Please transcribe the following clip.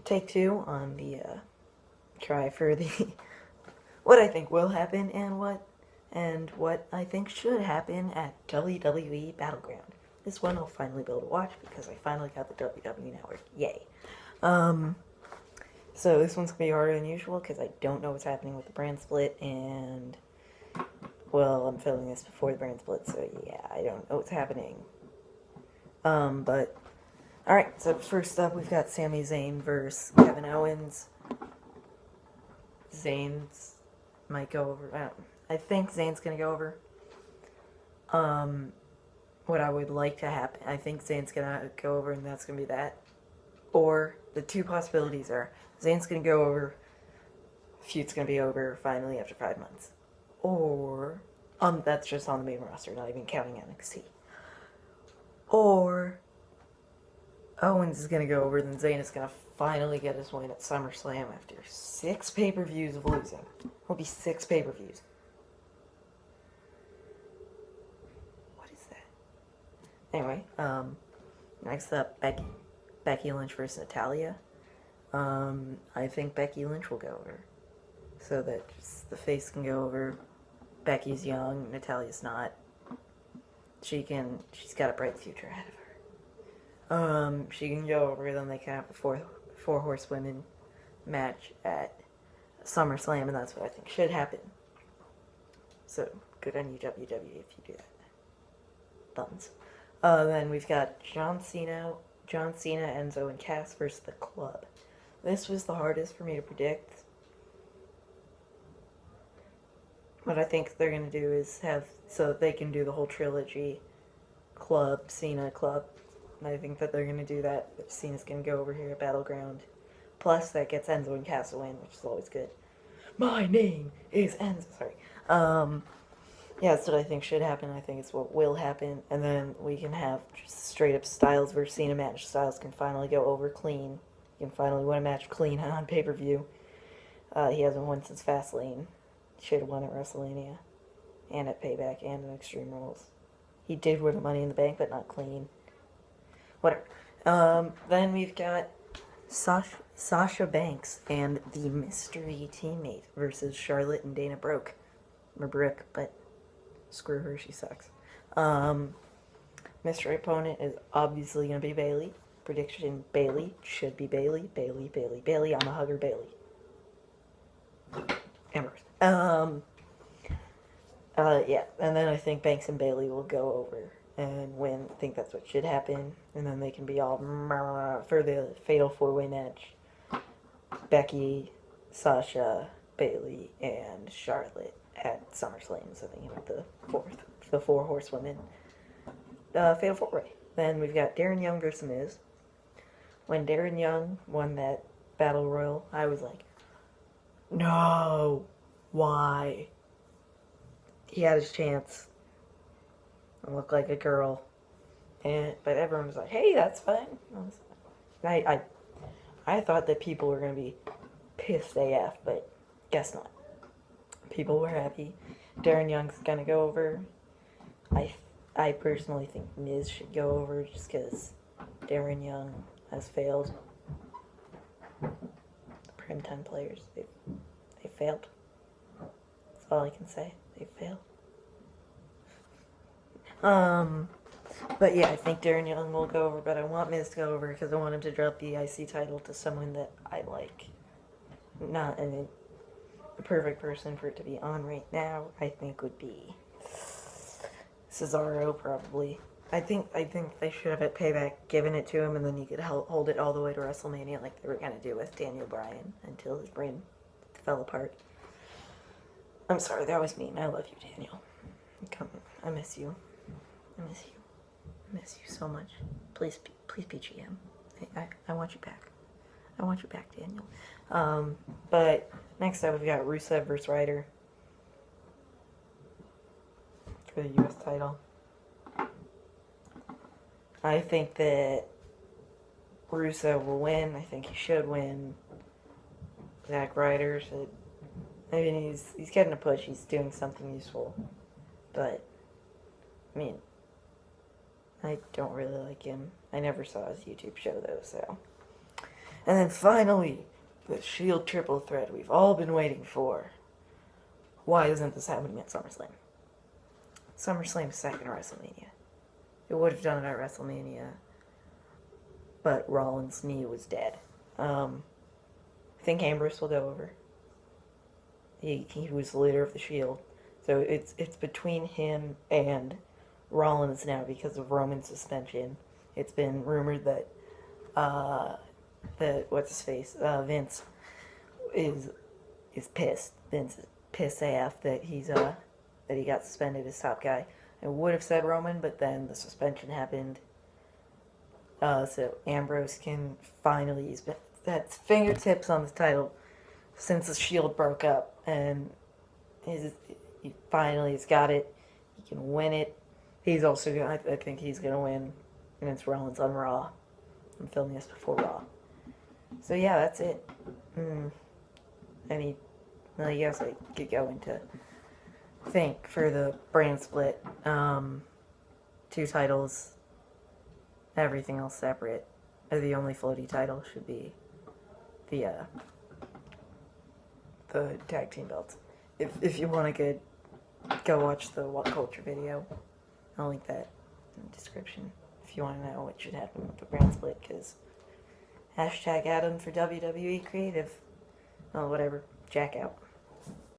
take two on the try for the what I think will happen and what I think should happen at WWE Battleground. This one I'll finally be able to watch because I finally got the WWE Network. Yay. So this one's gonna be harder than usual because I don't know what's happening with the brand split, and well, I'm filming this before the brand split, so yeah, I don't know what's happening. But alright, so first up we've got Sami Zayn versus Kevin Owens. Zayn's might go over. I think Zayn's gonna go over. What I would like to happen, I think Zayn's gonna go over, and that's gonna be that. Or the two possibilities are Zayn's gonna go over, feud's gonna be over finally after 5 months, or that's just on the main roster, not even counting NXT. Or Owens is gonna go over, then Zayn is gonna finally get his win at SummerSlam after 6 pay-per-views of losing. It'll be 6 pay-per-views. What is that? Anyway, next up, Becky Lynch versus Natalya. I think Becky Lynch will go over, so that just the face can go over. Becky's young, Natalya's not. She's got a bright future ahead of her. She can go over, then they can have a four horsewomen match at SummerSlam, and that's what I think should happen. So, good on you, WWE, if you do that. Thumbs. Then we've got John Cena, Enzo, and Cass versus The Club. This was the hardest for me to predict. What I think they're going to do is so they can do the whole trilogy, Club, Cena, Club. I think that they're going to do that. Cena's going to go over here at Battleground. Plus, that gets Enzo and Cass a win, which is always good. My name is Enzo. Sorry. Yeah, that's what I think should happen. I think it's what will happen. And then we can have just straight up Styles versus Cena match. Styles can finally go over clean. He can finally win a match clean on pay-per-view. He hasn't won since Fastlane. He should have won at WrestleMania. And at Payback and in Extreme Rules. He did win a Money in the Bank, but not clean. Whatever. Then we've got Sasha Banks and the mystery teammate versus Charlotte and Dana Brooke. Or Brooke, but screw her, she sucks. Mystery opponent is obviously going to be Bayley. Prediction, Bayley. Should be Bayley. Bayley. I'm a hugger, Bayley. Amherst. Yeah. And then I think Banks and Bayley will go over and win. I think that's what should happen. And then they can be all for the fatal 4-way match. Becky, Sasha, Bayley, and Charlotte at SummerSlam. So they have the 4 horsewomen fatal 4-way. Then we've got Darren Young versus Miz. When Darren Young won that Battle Royal, I was like, no, why? He had his chance and looked like a girl, but everyone was like, hey, that's fine. I thought that people were going to be pissed AF, but guess not. People were happy. Darren Young's going to go over. I personally think Miz should go over just because Darren Young has failed. The Primetime players, they failed. That's all I can say. They failed. But yeah, I think Darren Young will go over, but I want Miz to go over because I want him to drop the IC title to someone that I like. Not the perfect person for it to be on right now, I think, would be Cesaro, probably. I think they should have at Payback given it to him, and then he could hold it all the way to WrestleMania like they were going to do with Daniel Bryan until his brain fell apart. I'm sorry, that was mean. I love you, Daniel. I miss you. I miss you so much. Please be GM. I want you back. I want you back, Daniel. But next up we've got Rusev versus Ryder for the U.S. title. I think that Rusev will win. I think he should win. Zack Ryder should. I mean, he's getting a push. He's doing something useful. But, I mean, I don't really like him. I never saw his YouTube show, though, so. And then finally, the Shield triple threat we've all been waiting for. Why isn't this happening at SummerSlam? SummerSlam's second WrestleMania. It would have done it at WrestleMania, but Rollins' knee was dead. I think Ambrose will go over. He was the leader of the Shield, so it's between him and Rollins now because of Roman's suspension. It's been rumored that what's his face, Vince is pissed. Vince is pissed AF that he got suspended as top guy. I would have said Roman, but then the suspension happened. So Ambrose can finally, he's been at fingertips on the title since the Shield broke up, and he finally has got it. He can win it. He's also gonna, I think he's gonna win against Rollins on Raw. I'm filming this before Raw. So yeah, that's it. I guess I could go into think for the brand split. 2 titles, everything else separate. The only floaty title should be the tag team belts. If you want to go watch the What Culture video, I'll link that in the description if you want to know what should happen with the brand split, because #Adam for WWE Creative. Oh, whatever. Jack out.